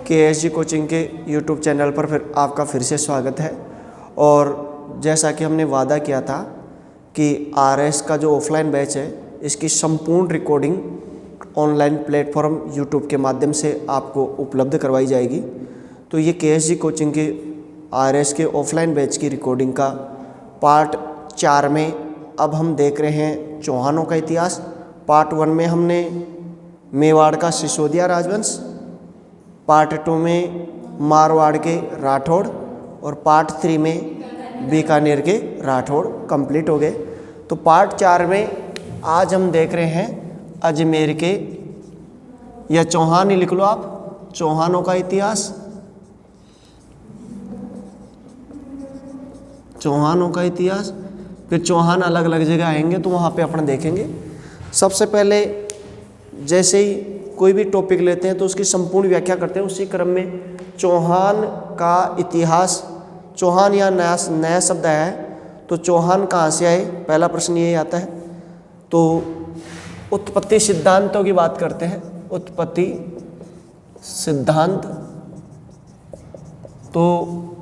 KSG coaching के YouTube channel पर फिर आपका फिर से स्वागत है। और जैसा कि हमने वादा किया था कि RS का जो ऑफलाइन बैच है इसकी संपूर्ण रिकॉर्डिंग ऑनलाइन प्लेटफॉर्म YouTube के माध्यम से आपको उपलब्ध करवाई जाएगी। तो ये KSG कोचिंग के RS के ऑफलाइन बैच की रिकॉर्डिंग का पार्ट 4 में अब हम देख रहे हैं चौहानों का इतिहास। पार्ट 1 में हमने मेवाड़ का सिसोदिया राजवंश, पार्ट 2 में मारवाड़ के राठौड़ और पार्ट 3 में बीकानेर के राठौड़ कंप्लीट हो गए। तो पार्ट 4 में आज हम देख रहे हैं अजमेर के, या चौहान ही लिख लो आप, चौहानों का इतिहास। चौहानों का इतिहास, फिर चौहान अलग अलग जगह आएंगे तो वहाँ पे अपन देखेंगे। सबसे पहले जैसे ही कोई भी टॉपिक लेते हैं तो उसकी संपूर्ण व्याख्या करते हैं। उसी क्रम में चौहान का इतिहास, चौहान यहाँ नया शब्द आया है तो चौहान कहाँ से आए, पहला प्रश्न यही आता है। तो उत्पत्ति सिद्धांतों की बात करते हैं। उत्पत्ति सिद्धांत, तो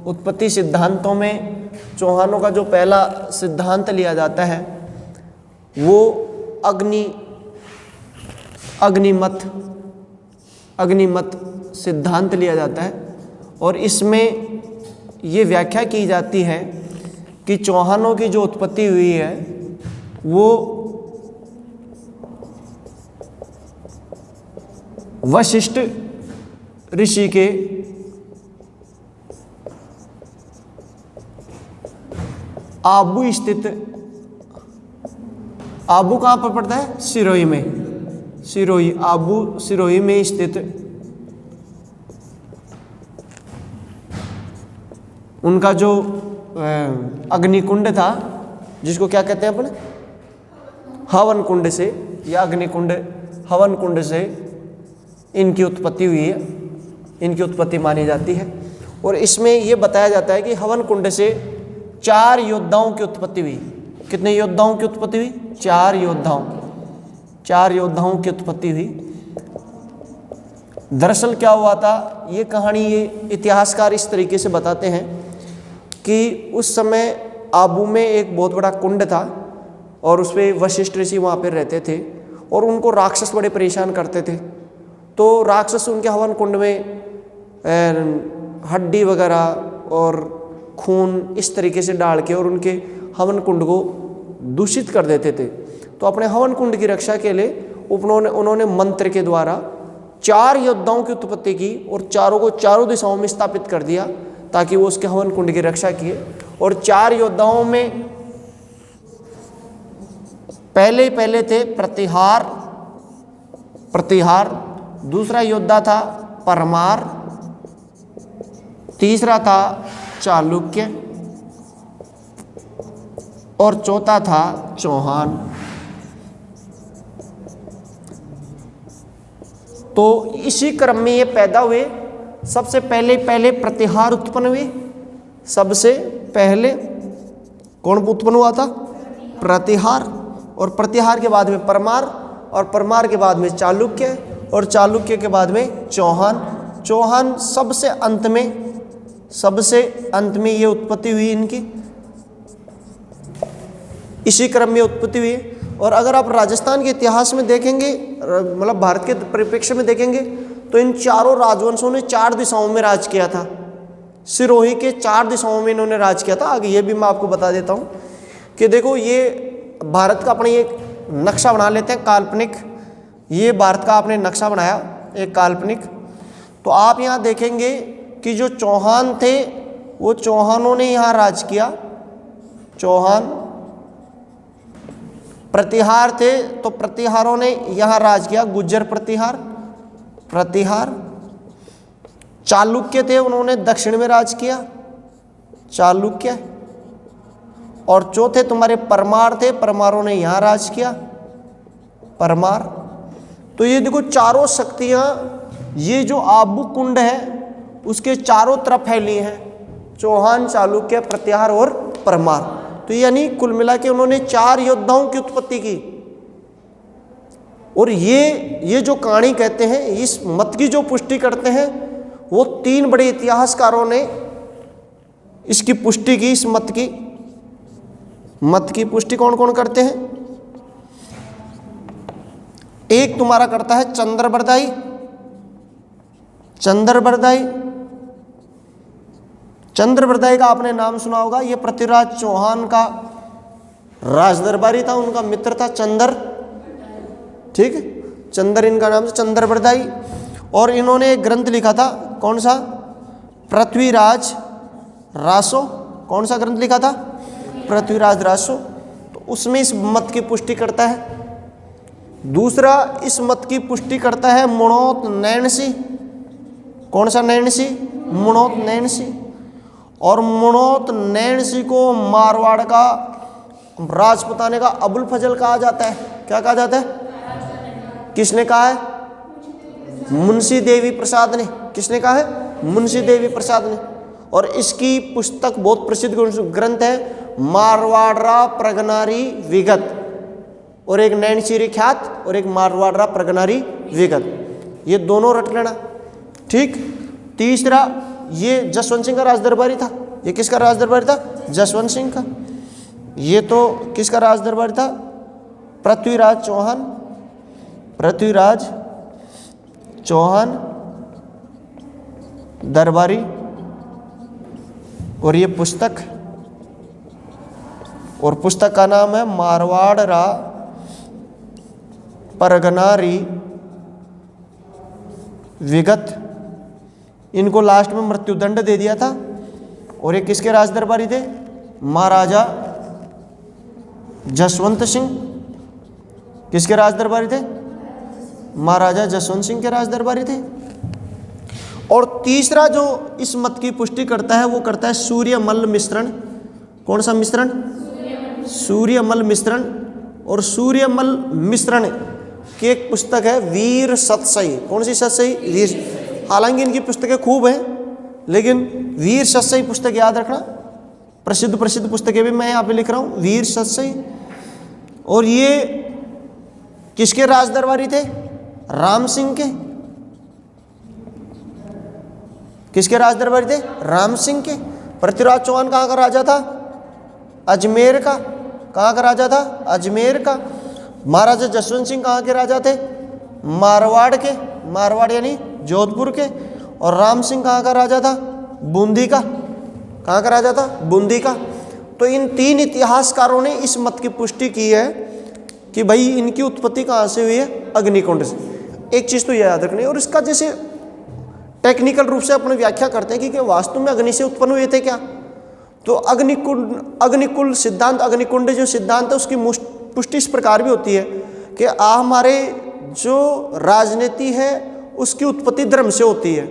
उत्पत्ति सिद्धांतों में चौहानों का जो पहला सिद्धांत लिया जाता है वो अग्निमत सिद्धांत लिया जाता है। और इसमें ये व्याख्या की जाती है कि चौहानों की जो उत्पत्ति हुई है वो वशिष्ठ ऋषि के आबू स्थित, आबू कहाँ पर पड़ता है, सिरोही में, सिरोही, आबू सिरोही में स्थित उनका जो अग्निकुंड था, जिसको क्या कहते हैं अपन, हवन कुंड से या अग्निकुंड, हवन कुंड से इनकी उत्पत्ति हुई है, इनकी उत्पत्ति मानी जाती है। और इसमें यह बताया जाता है कि हवन कुंड से 4 योद्धाओं की उत्पत्ति हुई। कितने योद्धाओं की उत्पत्ति हुई? 4 योद्धाओं की उत्पत्ति हुई। दरअसल क्या हुआ था, ये कहानी ये इतिहासकार इस तरीके से बताते हैं कि उस समय आबू में एक बहुत बड़ा कुंड था और उस पर वशिष्ठ ऋषि वहाँ पर रहते थे और उनको राक्षस बड़े परेशान करते थे। तो राक्षस उनके हवन कुंड में हड्डी वगैरह और खून इस तरीके से डाल के और उनके हवन कुंड को दूषित कर देते थे। तो अपने हवन कुंड की रक्षा के लिए उन्होंने मंत्र के द्वारा 4 योद्धाओं की उत्पत्ति की और चारों को चारों दिशाओं में स्थापित कर दिया ताकि वो उसके हवन कुंड की रक्षा किए। और 4 योद्धाओं में पहले थे प्रतिहार, दूसरा योद्धा था परमार, तीसरा था चालुक्य और चौथा था चौहान। तो इसी क्रम में ये पैदा हुए। सबसे पहले प्रतिहार उत्पन्न हुए। सबसे पहले कौन उत्पन्न हुआ था? प्रतिहार। और प्रतिहार के बाद में परमार, और परमार के बाद में चालुक्य, और चालुक्य के बाद में चौहान। चौहान सबसे अंत में ये उत्पत्ति हुई इनकी, इसी क्रम में उत्पत्ति हुई। और अगर आप राजस्थान के इतिहास में देखेंगे, मतलब भारत के परिप्रेक्ष्य में देखेंगे, तो इन चारों राजवंशों ने 4 दिशाओं में राज किया था। सिरोही के 4 दिशाओं में इन्होंने राज किया था। आगे ये भी मैं आपको बता देता हूँ कि देखो, ये भारत का अपने एक नक्शा बना लेते हैं काल्पनिक। ये भारत का आपने नक्शा बनाया एक काल्पनिक। तो आप यहाँ देखेंगे कि जो चौहान थे वो चौहानों ने यहाँ राज किया, चौहान। प्रतिहार थे तो प्रतिहारों ने यहाँ राज किया, गुज्जर प्रतिहार। चालुक्य थे, उन्होंने दक्षिण में राज किया, चालुक्य। और चौथे तुम्हारे परमार थे, परमारों ने यहाँ राज किया, परमार। तो ये देखो चारों शक्तियाँ, ये जो आबू कुंड है उसके चारों तरफ फैली हैं, चौहान, चालुक्य, प्रतिहार और परमार। तो यानी कुल मिला के उन्होंने 4 योद्धाओं की उत्पत्ति की। और ये जो कहानी कहते हैं, इस मत की जो पुष्टि करते हैं, वो 3 बड़े इतिहासकारों ने इसकी पुष्टि की। इस मत की पुष्टि कौन कौन करते हैं? एक तुम्हारा करता है चंद्रबरदाई। चंद्रबरदाई का आपने नाम सुना होगा। ये पृथ्वीराज चौहान का राजदरबारी था, उनका मित्र था चंद्र, ठीक है, चंद्र इनका नाम था, चंद्रबरदाई। और इन्होंने एक ग्रंथ लिखा था, कौन सा? पृथ्वीराज रासो। कौन सा ग्रंथ लिखा था? पृथ्वीराज रासो। तो उसमें इस मत की पुष्टि करता है। दूसरा इस मत की पुष्टि करता है मुणोत नैनसी। कौन सा नैनसी? मुणोत नैनसी। और मुणोत नैनसी को मारवाड़ का राजपुताने का अबुल फजल कहा जाता है। क्या कहा जाता है? किसने कहा है? मुंशी देवी प्रसाद ने। किसने कहा है? मुंशी देवी प्रसाद ने। और इसकी पुस्तक बहुत प्रसिद्ध ग्रंथ है, मारवाड़ा प्रगनारी विगत, और एक नैनसी ख्यात और एक मारवाड़ा प्रगनारी विगत, ये दोनों रट लेना, ठीक। तीसरा ये जसवंत सिंह का राजदरबारी था। ये किसका राजदरबारी था? जसवंत सिंह का। ये तो किसका राजदरबारी था? पृथ्वीराज चौहान दरबारी। और ये पुस्तक का नाम है मारवाड़ा परगनारी विगत। इनको लास्ट में मृत्युदंड दे दिया था। और ये किसके राजदरबारी थे? महाराजा जसवंत सिंह। किसके राजदरबारी थे? महाराजा जसवंत सिंह के राजदरबारी थे। और तीसरा जो इस मत की पुष्टि करता है वो करता है सूर्यमल मिश्रण। कौन सा मिश्रण? सूर्यमल मिश्रण। और सूर्यमल मिश्रण की एक पुस्तक है वीर सतसई। कौन सी सतसई? वीर। हालांकि इनकी पुस्तकें खूब हैं, लेकिन वीर सतसई पुस्तक याद रखना। प्रसिद्ध पुस्तकें भी मैं यहाँ पे लिख रहा हूँ, वीर सतसई। और ये किसके राजदरबारी थे? राम सिंह के। किसके राजदरबारी थे? राम सिंह के। पृथ्वीराज चौहान कहाँ का राजा था? अजमेर का। कहाँ का राजा था? अजमेर का। महाराजा जसवंत सिंह कहाँ के राजा थे? मारवाड़ के। मारवाड़ यानी जोधपुर के। और राम सिंह कहाँ का राजा था? बूंदी का। कहाँ का राजा था? बूंदी का। तो इन 3 इतिहासकारों ने इस मत की पुष्टि की है कि भाई इनकी उत्पत्ति कहाँ से हुई है? अग्निकुंड से। एक चीज़ तो याद रखनी है। और इसका जैसे टेक्निकल रूप से अपने व्याख्या करते हैं कि वास्तव में अग्नि से उत्पन्न हुए थे क्या। तो अग्निकुल सिद्धांत, अग्निकुंड जो सिद्धांत है उसकी पुष्टि इस प्रकार भी होती है कि हमारे जो राजनीति है उसकी उत्पत्ति धर्म से होती है।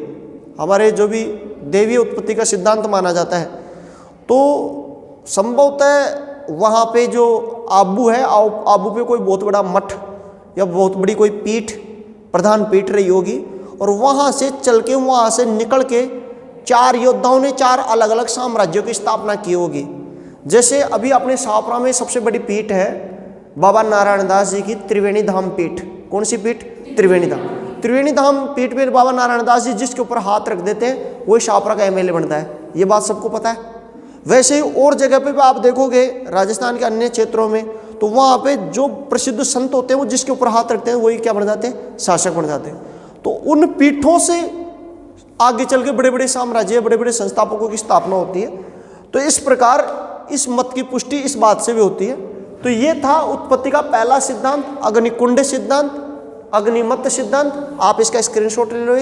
हमारे जो भी देवीय उत्पत्ति का सिद्धांत माना जाता है, तो संभवतः वहाँ पे जो आबू है, आबू पे कोई बहुत बड़ा मठ या बहुत बड़ी कोई पीठ, प्रधान पीठ रही होगी। और वहाँ से चल के, वहाँ से निकल के 4 योद्धाओं ने 4 अलग अलग साम्राज्यों की स्थापना की होगी। जैसे अभी अपने शाहपुरा में सबसे बड़ी पीठ है बाबा नारायण दास जी की त्रिवेणी धाम पीठ। कौन सी पीठ? त्रिवेणी धाम। त्रिवेणी धाम पीठ पे बाबा नारायण दास जी जिसके ऊपर हाथ रख देते हैं वही शाहपुरा का एमएलए बनता है। ये बात सबको पता है। वैसे ही और जगह पे भी आप देखोगे राजस्थान के अन्य क्षेत्रों में, तो वहाँ पे जो प्रसिद्ध संत होते हैं वो जिसके ऊपर हाथ रखते हैं वही क्या बन जाते हैं? शासक बन जाते हैं। तो उन पीठों से आगे चल के बड़े बड़े साम्राज्य, बड़े बड़े संस्थापकों की स्थापना होती है। तो इस प्रकार इस मत की पुष्टि इस बात से भी होती है। तो ये था उत्पत्ति का पहला सिद्धांत, अग्निकुंड सिद्धांत, अग्निमत सिद्धांत। आप इसका स्क्रीनशॉट ले लो।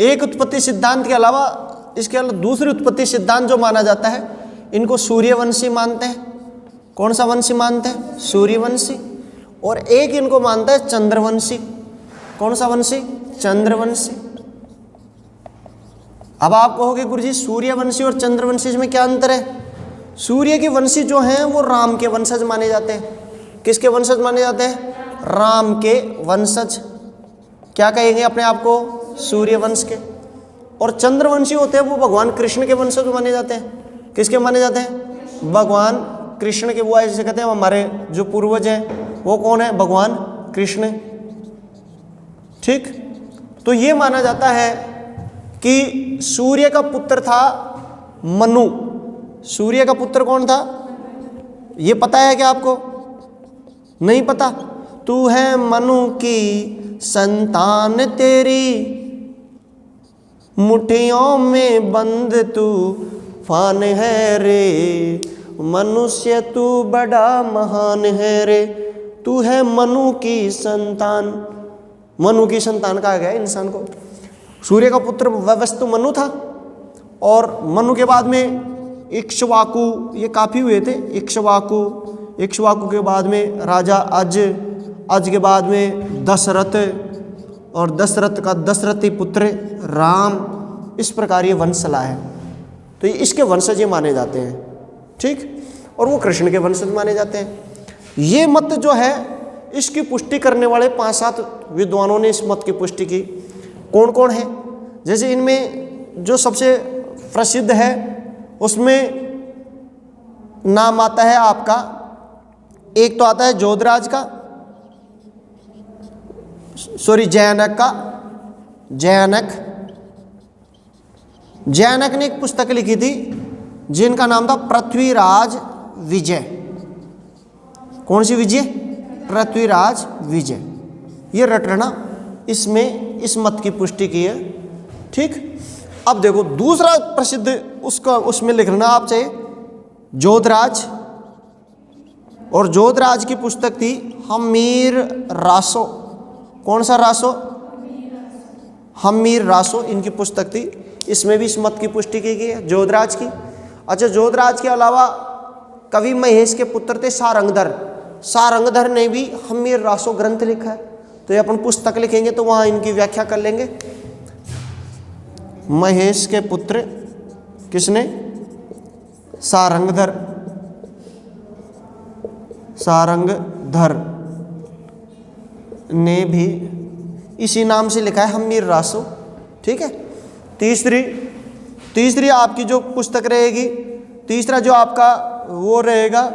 एक उत्पत्ति सिद्धांत के अलावा इसके अलावा दूसरी उत्पत्ति सिद्धांत जो माना जाता है, इनको सूर्यवंशी मानते हैं। कौन सा वंशी मानते हैं? सूर्यवंशी। और एक इनको मानता है चंद्रवंशी। कौन सा वंशी? चंद्रवंशी। अब आप कहोगे गुरुजी सूर्यवंशी और चंद्रवंशी में क्या अंतर है? सूर्य के वंशी जो हैं वो राम के वंशज माने जाते हैं। किसके वंशज माने जाते हैं? राम के वंशज। क्या कहेंगे अपने आप को? सूर्यवंश के। और चंद्रवंशी होते हैं वो भगवान कृष्ण के वंशज माने जाते हैं। किसके माने जाते हैं? भगवान कृष्ण के वो ऐसे कहते हैं हमारे जो पूर्वज हैं वो कौन है, भगवान कृष्ण। ठीक, तो ये माना जाता है कि सूर्य का पुत्र था मनु। सूर्य का पुत्र कौन था, ये पता है क्या आपको? नहीं पता? तू है मनु की संतान, तेरी मुट्ठियों में बंद तू फान है रे, मनुष्य तू बड़ा महान है रे। तू है मनु की संतान। मनु की संतान कहा गया इंसान को। सूर्य का पुत्र वस्तु मनु था, और मनु के बाद में इक्ष्वाकु, ये काफ़ी हुए थे। इक्ष्वाकु के बाद में राजा अज के बाद में दशरथ, और दशरथ का दशरथी पुत्र राम। इस प्रकार ये वंश चला है। तो ये इसके वंशज ये माने जाते हैं। ठीक, और वो कृष्ण के वंशज माने जाते हैं। ये मत जो है इसकी पुष्टि करने वाले 5-7 विद्वानों ने इस मत की पुष्टि की। कौन कौन है? जैसे इनमें जो सबसे प्रसिद्ध है उसमें नाम आता है आपका, एक तो आता है जोधराज का, जैनक का। जैनक ने एक पुस्तक लिखी थी जिनका नाम था पृथ्वीराज विजय। कौन सी विजय? पृथ्वीराज विजय। ये रटना इसमें इस मत की पुष्टि की है। ठीक, अब देखो दूसरा प्रसिद्ध उसका उसमें लिखना आप चाहिए जोधराज, और जोधराज की पुस्तक थी हम्मीर रासो। कौन सा रासो? हम्मीर रासो इनकी पुस्तक थी। इसमें भी इस मत की पुष्टि की गई है जोधराज की। अच्छा, जोधराज के अलावा कवि महेश के पुत्र थे सारंगधर ने भी हम्मीर रासो ग्रंथ लिखा है। तो ये अपन पुस्तक लिखेंगे तो वहाँ इनकी व्याख्या कर लेंगे। महेश के पुत्र किसने? सारंगधर ने भी इसी नाम से लिखा है हम्मीर रासो। ठीक है। तीसरी आपकी जो पुस्तक रहेगी, तीसरा जो आपका वो रहेगा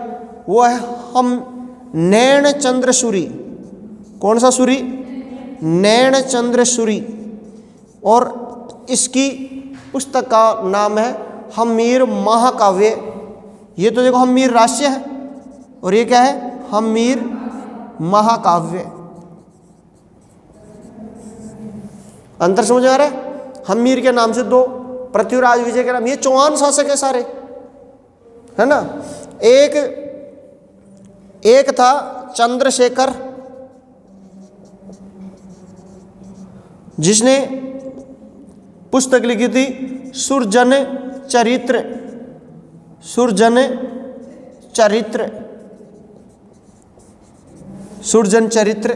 वो है हम नैन चंद्र सूरी। कौन सा सूरी? नैन चंद्र सूरी। और इसकी पुस्तक का नाम है हम्मीर महाकाव्य। ये तो देखो हम्मीर रास्य है और ये क्या है? हम्मीर महाकाव्य। अंतर समझ आ रहा है? हम्मीर के नाम से दो, पृथ्वीराज विजय के नाम, ये चौहान शासक है सारे, है ना। एक था चंद्रशेखर जिसने पुस्तक लिखी थी सुरजन चरित्र।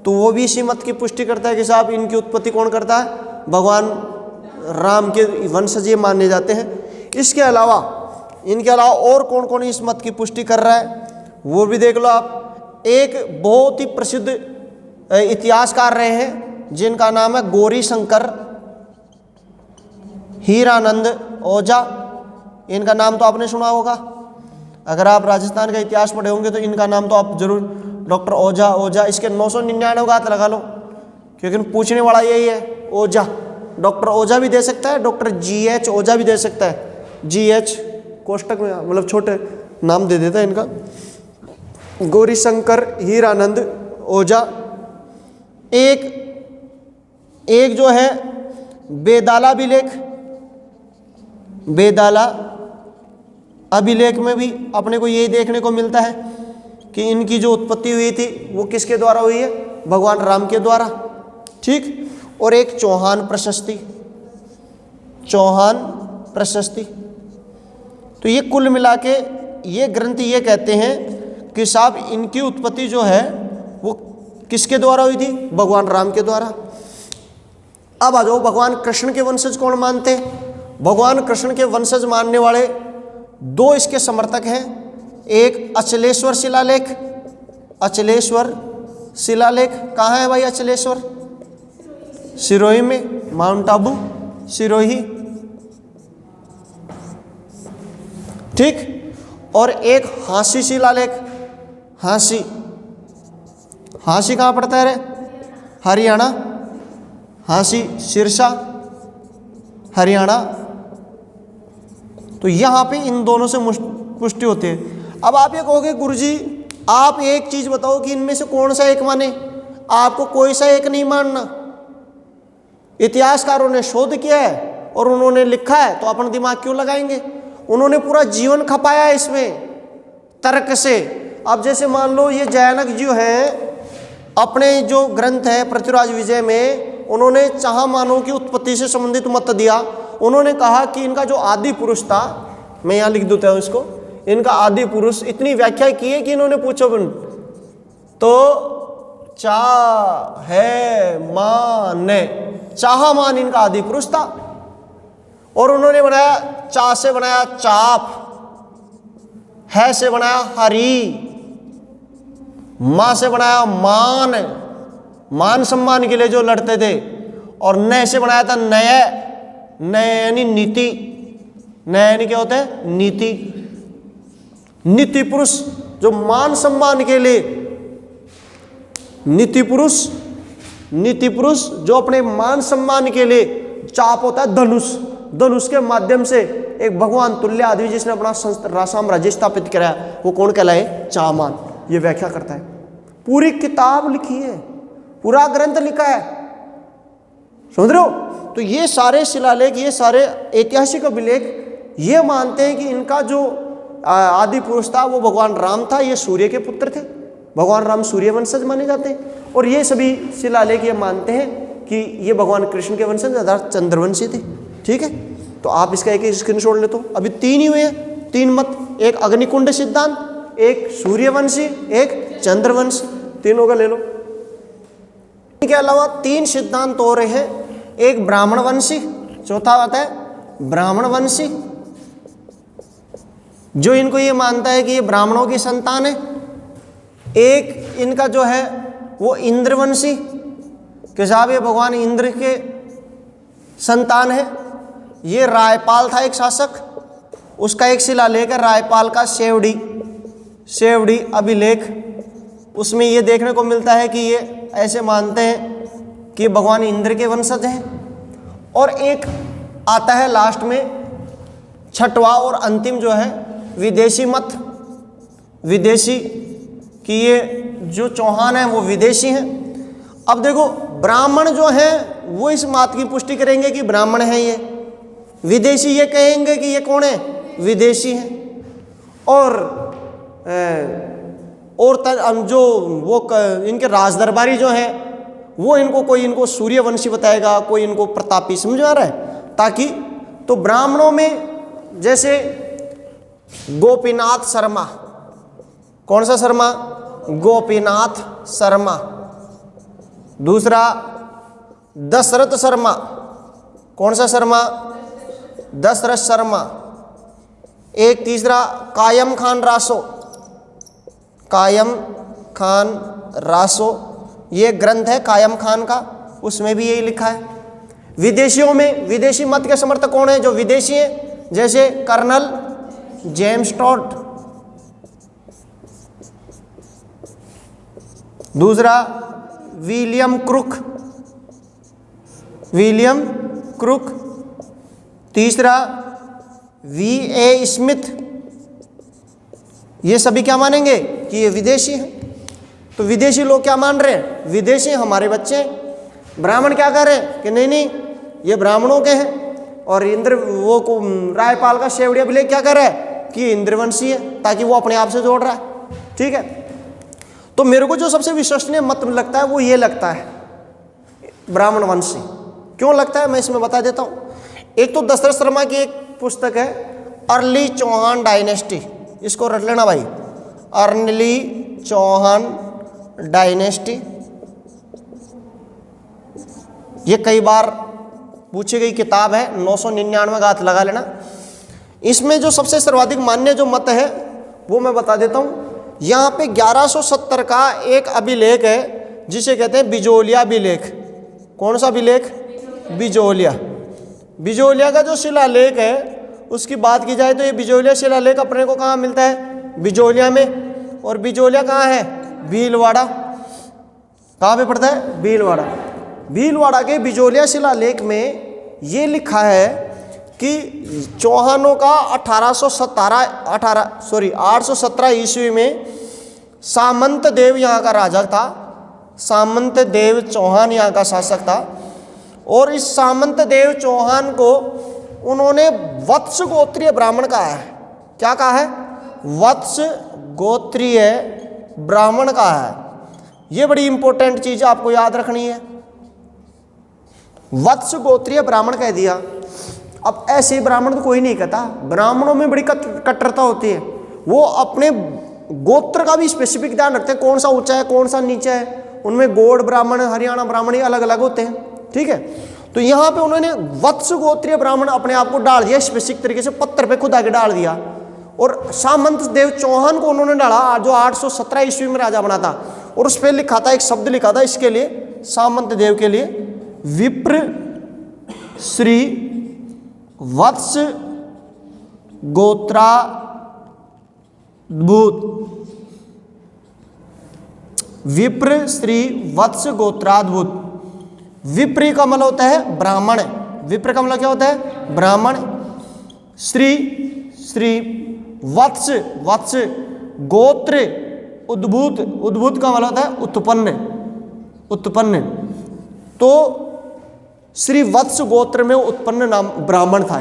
तो वो भी इसी मत की पुष्टि करता है कि साहब इनकी उत्पत्ति कौन करता है? भगवान राम के वंशज ये माने जाते हैं। इनके अलावा और कौन कौन इस मत की पुष्टि कर रहा है वो भी देख लो आप। एक बहुत ही प्रसिद्ध इतिहासकार रहे हैं जिनका नाम है गौरी शंकर हीरानंद ओझा। इनका नाम तो आपने सुना होगा, अगर आप राजस्थान का इतिहास पढ़े होंगे तो इनका नाम तो आप जरूर, डॉक्टर ओझा। इसके 999 घात लगा लो, क्योंकि पूछने वाला यही है ओझा। डॉक्टर ओझा भी दे सकता है, डॉक्टर GH ओझा भी दे सकता है। GH कोष्टक में मतलब छोटे नाम दे देता है इनका। गौरी शंकर हीरानंद ओझा। एक जो है बेदाला अभिलेख में भी अपने को यही देखने को मिलता है कि इनकी जो उत्पत्ति हुई थी वो किसके द्वारा हुई है? भगवान राम के द्वारा। ठीक। और एक चौहान प्रशस्ति। तो ये कुल मिला के ये ग्रंथ ये कहते हैं कि साहब इनकी उत्पत्ति जो है वो किसके द्वारा हुई थी? भगवान राम के द्वारा। अब आ जाओ, भगवान कृष्ण के वंशज कौन मानते हैं? भगवान कृष्ण के वंशज मानने वाले दो इसके समर्थक हैं। एक अचलेश्वर शिलालेख। कहाँ है भाई अचलेश्वर? सिरोही में, माउंट आबू सिरोही। ठीक। और एक हांसी शिलालेख। हांसी, हांसी कहाँ पड़ता है रे? हरियाणा। हांसी सिरसा हरियाणा। तो यहाँ पे इन दोनों से पुष्टि होती है। अब आप ये कहोगे गुरुजी आप एक चीज बताओ कि इनमें से कौन सा एक माने। आपको कोई सा एक नहीं मानना। इतिहासकारों ने शोध किया है और उन्होंने लिखा है, तो अपन दिमाग क्यों लगाएंगे? उन्होंने पूरा जीवन खपाया है इसमें तर्क से। अब जैसे मान लो ये जैनक जो है, अपने जो ग्रंथ है पृथ्वीराज विजय में, उन्होंने चाह मानव की उत्पत्ति से संबंधित मत दिया। उन्होंने कहा कि इनका जो आदि पुरुष था, मैं यहाँ लिख देता हूँ इसको, इनका आदि पुरुष, इतनी व्याख्या की है कि इन्होंने पूछो तो चा है माने, चाह मान इनका आदि पुरुष था। और उन्होंने बनाया, चा से बनाया चाप, है से बनाया हरी, मां से बनाया मान, मान सम्मान के लिए जो लड़ते थे। और नय से बनाया था नय, नय यानी नीति। नय यानी क्या होता है? नीति। नीति पुरुष जो मान सम्मान के लिए, नीति पुरुष, नीति पुरुष जो अपने मान सम्मान के लिए, चाप होता है धनुष, धनुष के माध्यम से एक भगवान तुल्य आदमी जिसने अपना साम्राज्य स्थापित कराया, वो कौन कहलाए? चामान। ये व्याख्या करता है। पूरी किताब लिखी है, पूरा ग्रंथ लिखा है, समझ रहे हो? तो ये सारे शिलालेख, ये सारे ऐतिहासिक अभिलेख ये मानते हैं कि इनका जो आदि पुरुष था वो भगवान राम था। ये सूर्य के पुत्र थे, भगवान राम सूर्य वंशज माने जाते हैं। और ये सभी शिलालेख ये मानते हैं कि ये भगवान कृष्ण के वंशज अर्थात चंद्रवंशी थे। ठीक है, तो आप इसका एक स्क्रीनशॉट ले। तो अभी तीन ही हुए हैं, तीन मत, एक अग्निकुंड सिद्धांत, एक सूर्यवंशी, एक चंद्रवंश, तीनों का ले लो। इनके अलावा तीन सिद्धांत हो रहे हैं, एक ब्राह्मण वंशी, चौथा आता है ब्राह्मण वंशी, जो इनको ये मानता है कि ये ब्राह्मणों की संतान है। एक इनका जो है वो इंद्रवंशी, कि साहब ये भगवान इंद्र के संतान है। ये रायपाल था एक शासक, उसका एक शिलालेख है रायपाल का सेवड़ी, सेवड़ी अभिलेख। उसमें ये देखने को मिलता है कि ये ऐसे मानते हैं कि भगवान इंद्र के वंशज हैं। और एक आता है लास्ट में, छठवां और अंतिम जो है विदेशी मत, विदेशी, कि ये जो चौहान है वो विदेशी हैं। अब देखो ब्राह्मण जो हैं वो इस बात की पुष्टि करेंगे कि ब्राह्मण हैं ये, विदेशी ये कहेंगे कि ये कौन है? विदेशी हैं। और जो वो इनके राजदरबारी जो हैं वो इनको, कोई इनको सूर्यवंशी बताएगा, कोई इनको प्रतापी, समझ आ रहा है? ताकि तो ब्राह्मणों में जैसे गोपीनाथ शर्मा, कौन सा शर्मा? गोपीनाथ शर्मा। दूसरा दशरथ शर्मा, कौन सा शर्मा? दशरथ शर्मा। एक तीसरा कायम खान रासो, कायम खान रासो, ये ग्रंथ है कायम खान का, उसमें भी यही लिखा है। विदेशियों में विदेशी मत के समर्थक कौन है? जो विदेशी हैं, जैसे कर्नल जेम्स टॉड। दूसरा विलियम क्रुक, विलियम क्रुक। तीसरा V.A. स्मिथ। ये सभी क्या मानेंगे कि ये विदेशी हैं। तो विदेशी लोग क्या मान रहे हैं? विदेशी हमारे बच्चे हैं। ब्राह्मण क्या कह रहे हैं कि नहीं नहीं ये ब्राह्मणों के हैं। और इंद्र वो को रायपाल का शेवड़िया अभिलेख क्या कह रहा है कि इंद्रवंशी है, ताकि वो अपने आप से जोड़ रहा है। ठीक है, तो मेरे को जो सबसे विश्वसनीय मत लगता है वो ये लगता है ब्राह्मण वंशी। क्यों लगता है मैं इसमें बता देता हूँ। एक तो दशरथ शर्मा की एक पुस्तक है अर्ली चौहान डायनेस्टी, इसको रट लेना भाई, अर्ली चौहान डायनेस्टी। ये कई बार पूछी गई किताब है, 999 का हाथ लगा लेना। इसमें जो सबसे सर्वाधिक मान्य जो मत है वो मैं बता देता हूँ। यहाँ पे 1170 का एक अभिलेख है जिसे कहते हैं बिजोलिया अभिलेख। कौन सा अभिलेख? बिजोलिया। बिजोलिया का जो शिलालेख है उसकी बात की जाए तो ये बिजोलिया शिलालेख अपने को कहाँ मिलता है? बिजोलिया में, और बिजोलिया कहाँ है? भीलवाड़ा। कहाँ पे पड़ता है? भीलवाड़ा। भीलवाड़ा के बिजोलिया शिलालेख में ये लिखा है कि चौहानों का 817 ईस्वी में सामंत देव यहाँ का राजा था। सामंत देव चौहान यहाँ का शासक था, और इस सामंत देव चौहान को उन्होंने वत्स गोत्रीय ब्राह्मण कहा है। क्या कहा है? वत्स गोत्रीय ब्राह्मण कहा है। ये बड़ी इंपॉर्टेंट चीज आपको याद रखनी है। वत्स गोत्रीय ब्राह्मण कह दिया। अब ऐसे ब्राह्मण तो कोई नहीं कहता। ब्राह्मणों में बड़ी कट्टरता होती है। वो अपने गोत्र का भी स्पेसिफिक ध्यान रखते हैं, कौन सा ऊंचा है कौन सा नीचा है। उनमें गौड़ ब्राह्मण, हरियाणा ब्राह्मण ये अलग अलग होते हैं, ठीक है। तो यहाँ पे उन्होंने वत्स गोत्रीय ब्राह्मण अपने आप को डाल दिया, स्पेसिफिक तरीके से पत्थर पे खुद आके डाल दिया। और सामंत देव चौहान को उन्होंने डाला, जो 817 ईस्वी में राजा बना था। और उस पर लिखा था, एक शब्द लिखा था इसके लिए, सामंत देव के लिए, विप्र श्री वत्स गोत्राद्भुत। विप्र श्री वत्स गोत्राद्भुत। विप्र का मतलब होता है ब्राह्मण। विप्र का मतलब क्या होता है? ब्राह्मण। श्री वत्स, वत्स गोत्र, उद्भूत, उद्भूत का मतलब होता है उत्पन्न, उत्पन्न। तो श्री वत्स गोत्र में उत्पन्न नाम ब्राह्मण था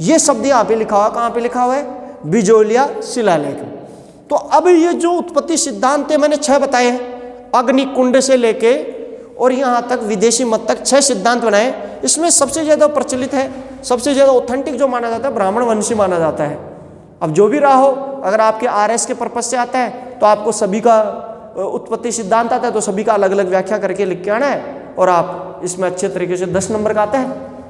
ये शब्द यहाँ पे लिखा हुआ। कहाँ पे लिखा हुआ है? बिजोलिया शिलालेख। तो अब ये जो उत्पत्ति सिद्धांत है मैंने 6 बताए हैं, अग्निकुंड से लेके और यहाँ तक विदेशी मत तक 6 सिद्धांत बनाए। इसमें सबसे ज़्यादा प्रचलित है, सबसे ज़्यादा ऑथेंटिक जो माना जाता है ब्राह्मण वंशी माना जाता है। अब जो भी रहा हो, अगर आपके आरएस के पर्पज से आता है तो आपको सभी का उत्पत्ति सिद्धांत आता है तो सभी का अलग अलग व्याख्या करके लिख के आना है, और आप इसमें अच्छे तरीके से 10 नंबर का आता है।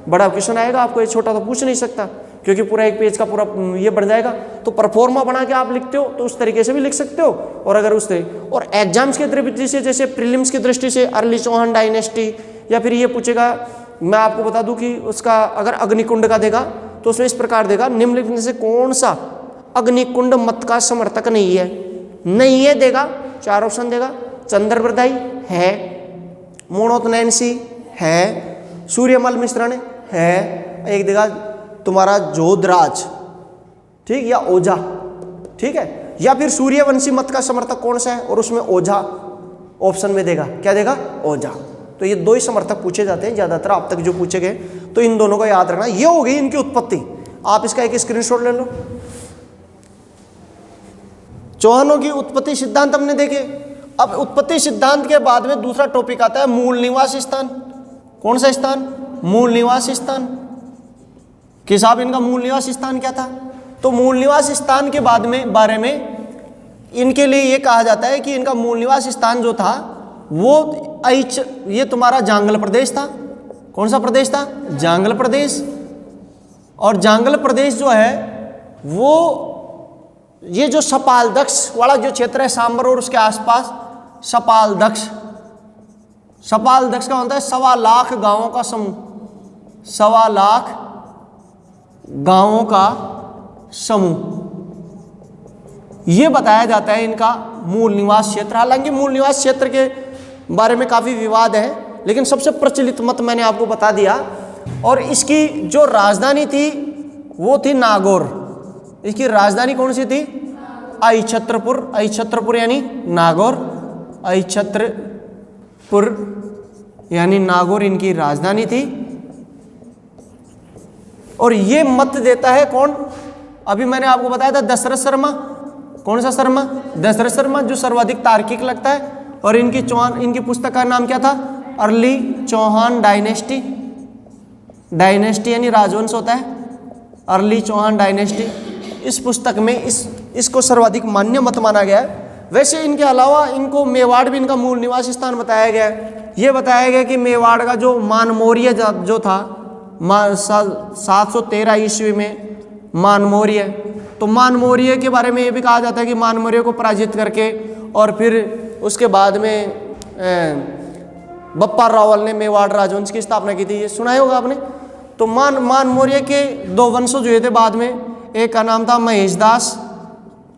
बड़ा क्वेश्चन आएगा आपको, ये छोटा तो पूछ नहीं सकता क्योंकि पूरा एक पेज का पूरा ये बन जाएगा। तो परफॉर्मा बना के आप लिखते हो तो उस तरीके से भी लिख सकते हो। और अगर उस तरीके और एग्जाम्स की दृष्टि से, जैसे प्रीलिम्स की दृष्टि से अर्ली चौहान डायनेस्टी, या फिर ये पूछेगा, मैं आपको बता दूं कि उसका अगर अग्निकुंड का देगा तो उसमें इस प्रकार देगा, निम्नलिखित में से कौन सा अग्निकुंड मत का समर्थक नहीं है? नहीं है देगा, 4 ऑप्शन देगा। चंद्रप्रदाई है, मोणोतनैन्सी है, सूर्यमल मिश्रण है, एक देगा तुम्हारा जोधराज, ठीक, या ओझा, ठीक है। या फिर सूर्यवंशी मत का समर्थक कौन सा है, और उसमें ओझा ऑप्शन में देगा। क्या देगा? ओझा। तो ये 2 ही समर्थक पूछे जाते हैं ज़्यादातर अब तक जो पूछे गए, तो इन दोनों को याद रखना। ये हो गई इनकी उत्पत्ति। आप इसका एक स्क्रीनशॉट ले लो। चौहानों की उत्पत्ति सिद्धांत हमने देखे। अब उत्पत्ति सिद्धांत के बाद में दूसरा टॉपिक आता है मूल निवास स्थान। कौन सा स्थान? मूल निवास स्थान। कि साहब इनका मूल निवास स्थान क्या था? तो मूल निवास स्थान के बाद में बारे में इनके लिए ये कहा जाता है कि इनका मूल निवास स्थान जो था वो ये तुम्हारा जांगल प्रदेश था। कौन सा प्रदेश था? जांगल प्रदेश। और जांगल प्रदेश जो है वो ये जो सपालदक्ष वाला जो क्षेत्र है, सांबर और उसके आसपास, सपालदक्ष, सपालदक्ष का होता है 1.25 लाख गांवों का समूह। 1.25 लाख गांवों का समूह, ये बताया जाता है इनका मूल निवास क्षेत्र। हालांकि मूल निवास क्षेत्र के बारे में काफ़ी विवाद है, लेकिन सबसे प्रचलित मत मैंने आपको बता दिया। और इसकी जो राजधानी थी वो थी नागौर। इसकी राजधानी कौन सी थी? अहिछत्रपुर। अहिछत्रपुर यानी नागौर। अहिछत्रपुर यानी नागौर इनकी राजधानी थी। और ये मत देता है कौन? अभी मैंने आपको बताया था दशरथ शर्मा। कौन सा शर्मा? दशरथ शर्मा, जो सर्वाधिक तार्किक लगता है। और इनकी पुस्तक का नाम क्या था? Early Chauhan dynasty. डायनेस्टी यानी राजवंश होता है, अर्ली चौहान डायनेस्टी। इस पुस्तक में इसको सर्वाधिक मान्य मत माना गया है। वैसे इनके अलावा इनको मेवाड़ भी इनका मूल निवास स्थान बताया गया है। ये बताया गया कि मेवाड़ का जो मानमौर्य जो था 713 ईस्वी में मानमौर्य, तो मानमौर्य के बारे में ये भी कहा जाता है कि मानमौर्य को पराजित करके और फिर उसके बाद में बप्पा रावल ने मेवाड़ राजवंश की स्थापना की थी। ये सुना होगा आपने। तो मानमौर्य के 2 वंशज हुए थे बाद में। एक का नाम था महेश दास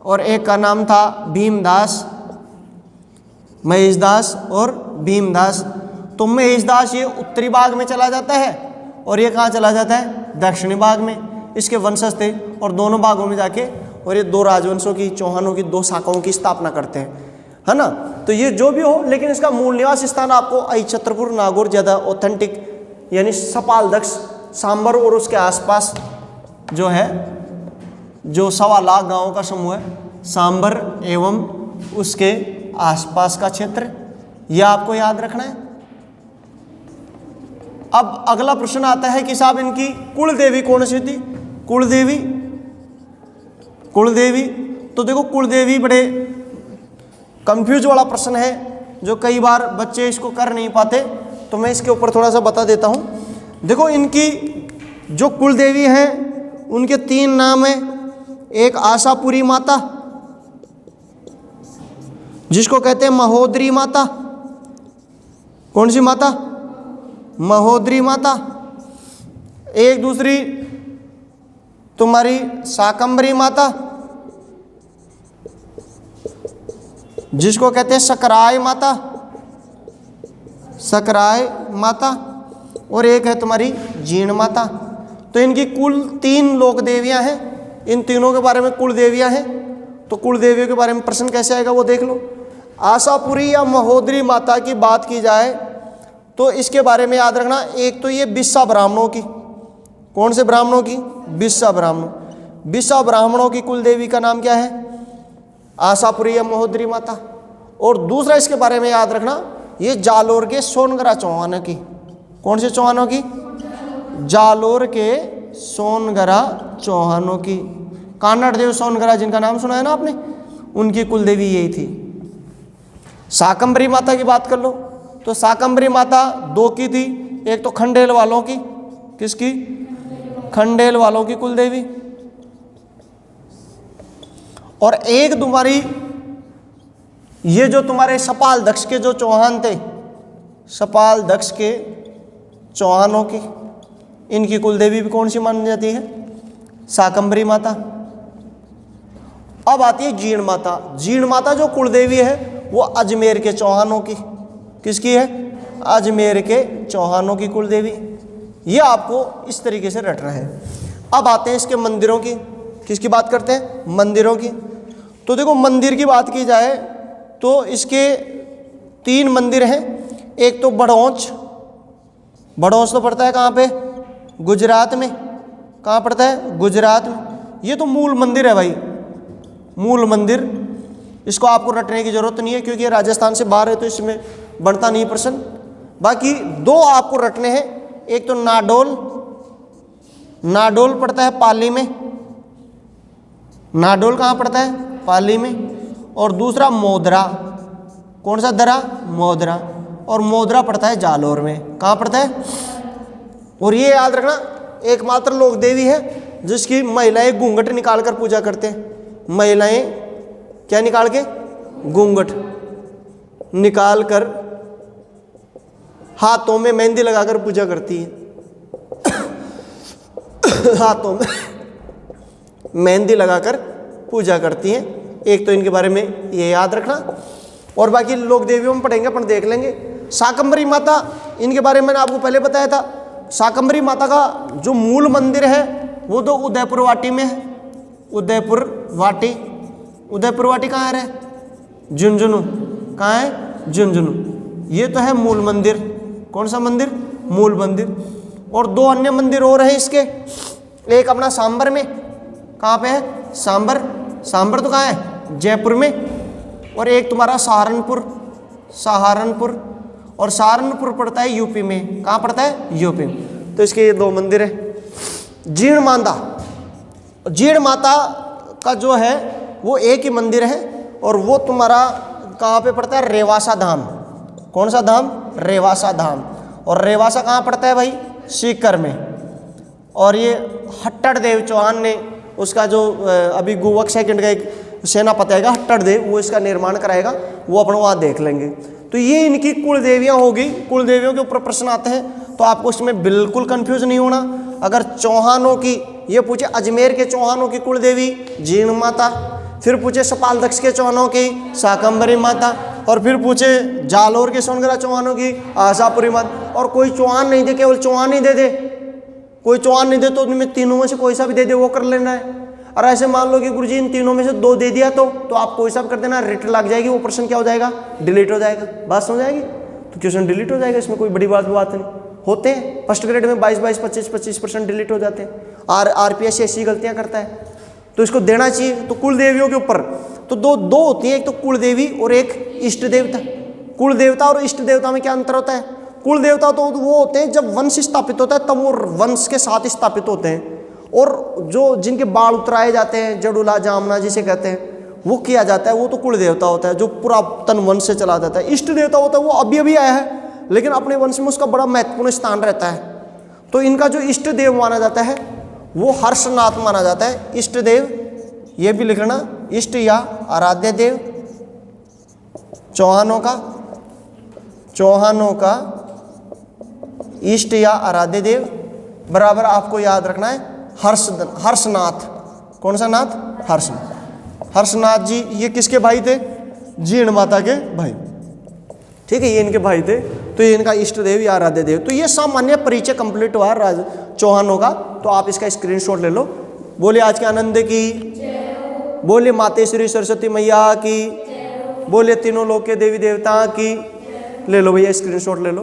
और एक का नाम था भीमदास, महेशदास और भीमदास। तो महेशदास ये उत्तरी भाग में चला जाता है और ये कहाँ चला जाता है, दक्षिणी भाग में। इसके वंशज थे और दोनों भागों में जाके और ये दो राजवंशों की, चौहानों की दो शाखाओं की स्थापना करते हैं, है ना। तो ये जो भी हो, लेकिन इसका मूल निवास स्थान आपको अहिछत्रपुर नागौर ज़्यादा ऑथेंटिक, यानी सपाल दक्ष, सांबर और उसके आसपास जो है, जो 1.25 लाख गाँवों का समूह है, सांबर एवं उसके आसपास का क्षेत्र, यह आपको याद रखना है। अब अगला प्रश्न आता है कि साहब इनकी कुल देवी कौन सी थी। कुल देवी तो देखो, कुल देवी बड़े कंफ्यूज वाला प्रश्न है, जो कई बार बच्चे इसको कर नहीं पाते, तो मैं इसके ऊपर थोड़ा सा बता देता हूँ। देखो, इनकी जो कुल देवी हैं उनके 3 नाम हैं। एक आशापुरी माता, जिसको कहते हैं महोदरी माता। कौन सी माता, महोदरी माता। एक दूसरी तुम्हारी शाकंभरी माता, जिसको कहते हैं सकराय माता, सकराय माता। और एक है तुम्हारी जीण माता। तो इनकी कुल 3 लोक देवियां हैं। इन तीनों के बारे में कुल देवियां हैं। तो कुल देवियों के बारे में प्रश्न कैसे आएगा वो देख लो। आशापुरी या महोदरी माता की बात की जाए तो इसके बारे में याद रखना, एक तो ये बिस्सा ब्राह्मणों की, कौन से ब्राह्मणों की, बिस्सा ब्राह्मणों, बिस्सा ब्राह्मणों की कुल देवी का नाम क्या है, आशापुरी या महोदरी माता। और दूसरा इसके बारे में याद रखना, ये जालोर के सोनगरा चौहानों की, कौन से चौहानों की, जालोर के सोनगरा चौहानों की। कानड़ देव सोनगरा जिनका नाम सुना है ना आपने, उनकी कुल देवी यही थी। शाकंभरी माता की बात कर लो तो शाकंभरी माता 2 की थी। एक तो खंडेल वालों की, किसकी, खंडेल वालों की कुल देवी। और एक तुम्हारी ये जो तुम्हारे सपाल दक्ष के जो चौहान थे, सपाल दक्ष के चौहानों की, इनकी कुल देवी भी कौन सी मानी जाती है, शाकंभरी माता। अब आती है जीण माता। जीण माता जो कुल देवी है वो अजमेर के चौहानों की, किसकी है, अजमेर के चौहानों की कुल देवी। ये आपको इस तरीके से रटना है। अब आते हैं इसके मंदिरों की। किसकी बात करते हैं, मंदिरों की। तो देखो, मंदिर की बात की जाए तो इसके 3 मंदिर हैं। एक तो बड़ौच, बड़ौच तो पड़ता है कहाँ पे, गुजरात में। कहाँ पड़ता है, गुजरात में। ये तो मूल मंदिर है भाई, मूल मंदिर। इसको आपको रटने की जरूरत नहीं है क्योंकि ये राजस्थान से बाहर है तो इसमें बनता नहीं प्रश्न। बाकी 2 आपको रटने हैं। एक तो नाडोल, नाडोल पड़ता है पाली में, नाडोल कहाँ पड़ता है, पाली में। और दूसरा मोदरा, कौन सा दरा, मोदरा। और मोदरा पड़ता है जालोर में। कहाँ पड़ता है। और ये याद रखना, एकमात्र लोक देवी है जिसकी महिलाएं घूंघट निकाल कर पूजा करते हैं। महिलाएं क्या निकाल के, घूंघट निकाल कर हाथों में मेहंदी लगाकर पूजा करती है। हाथों में मेहंदी लगाकर पूजा करती हैं। एक तो इनके बारे में ये याद रखना, और बाकी लोक देवियों में पढ़ेंगे, अपन देख लेंगे। शाकंभरी माता, इनके बारे में मैंने आपको पहले बताया था। शाकंभरी माता का जो मूल मंदिर है वो तो उदयपुर वाटी में है। उदयपुर वाटी, उदयपुर वाटी कहाँ है, झुंझुनू। कहाँ है, झुंझुनू। ये तो है मूल मंदिर। कौन सा मंदिर, मूल मंदिर। और 2 अन्य मंदिर और हैं इसके। एक अपना सांबर में, कहाँ पे है, सांबर। सांबर तो कहाँ है, जयपुर में। और एक तुम्हारा सहारनपुर, सहारनपुर। और सहारनपुर पड़ता है यूपी में। कहाँ पड़ता है, यूपी में। तो इसके ये 2 मंदिर है। जीण माता, जीण माता का जो है वो एक ही मंदिर है और वो तुम्हारा कहाँ पे पड़ता है, रेवासा धाम। कौन सा धाम, रेवासा धाम। और रेवासा कहाँ पड़ता है भाई, सीकर में। और ये हट्टड़ देव चौहान ने उसका जो अभी गुवक सेकंड का एक सेनापति आएगा हट्टड़ देव, वो इसका निर्माण कराएगा, वो अपन वहाँ देख लेंगे। तो ये इनकी कुल देवियाँ होगी। कुल देवियों के ऊपर प्रश्न आते हैं तो आपको इसमें बिल्कुल कंफ्यूज नहीं होना। अगर चौहानों की ये पूछे, अजमेर के चौहानों की कुल देवी जीण माता, फिर पूछे सपाल दक्ष के चौहानों की शाकंभरी माता, और फिर पूछे जालोर के सोनगरा चौहानों की आशापुरी माता। और कोई चौहान नहीं दे, केवल चौहान ही दे दे, कोई चौहान नहीं दे तो उनमें तीनों में से कोई सा भी दे दे, वो कर लेना है। और ऐसे मान लो कि गुरुजी इन तीनों में से 2 दे दिया तो आप कोई सा भी कर देना, रिट लग जाएगी, वो प्रश्न क्या हो जाएगा, डिलीट हो जाएगा। बात समझ आएगी? तो क्वेश्चन डिलीट हो जाएगा, इसमें कोई बड़ी बात नहीं। होते हैं फर्स्ट ग्रेड में 22, 25% डिलीट हो जाते हैं। आरपीएस ऐसी गलतियां करता है, तो इसको देना चाहिए। तो कुल देवियों के ऊपर तो दो होती हैं, एक तो कुल देवी और एक इष्ट देवता। कुल देवता और इष्ट देवता में क्या अंतर होता है? कुल देवता तो वो होते हैं जब वंश स्थापित होता है तब वो वंश के साथ स्थापित होते हैं, और जो जिनके बाल उतराए जाते हैं, जडुला जामना जिसे कहते हैं, वो किया जाता है, वो तो कुल देवता होता है जो पुरातन वंश से चला जाता है। इष्ट देवता होता है वो अभी अभी आया है, लेकिन अपने वंश में उसका बड़ा महत्वपूर्ण स्थान रहता है। तो इनका जो इष्ट देव माना जाता है वो हर्षनाथ माना जाता है। इष्ट देव ये भी लिखना, इष्ट या आराध्य देव चौहानों का इष्ट या आराध्य देव बराबर आपको याद रखना है हर्षनाथ। कौन सा नाथ? हर्षनाथ जी। ये किसके भाई थे? जीर्ण माता के भाई, ठीक है, ये इनके भाई थे। तो ये इनका इष्ट देव या आराध्य देव। तो ये सामान्य परिचय कंप्लीट हुआ चौहानों का। तो आप इसका स्क्रीनशॉट ले लो। बोले आज के आनंद की, बोले मातेश्वरी सरस्वती मैया की, बोले तीनों लोक के देवी देवता की। ले लो भैया स्क्रीनशॉट ले लो।